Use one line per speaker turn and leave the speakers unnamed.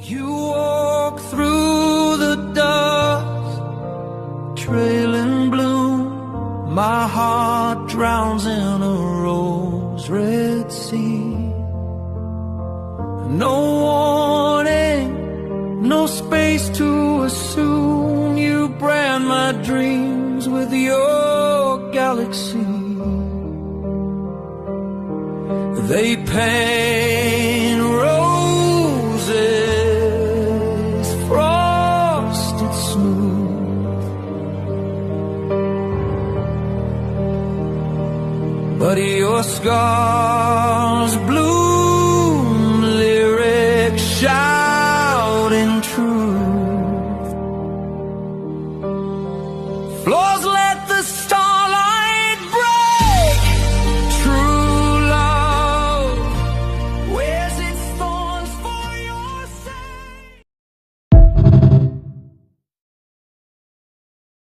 You walk through the dust, trailing bloom. My heart drowns in a rose-red sea. No warning, no space to assume. You brand my dreams with your galaxy. They paint roses frosted smooth, but your scars bloom lyric shine.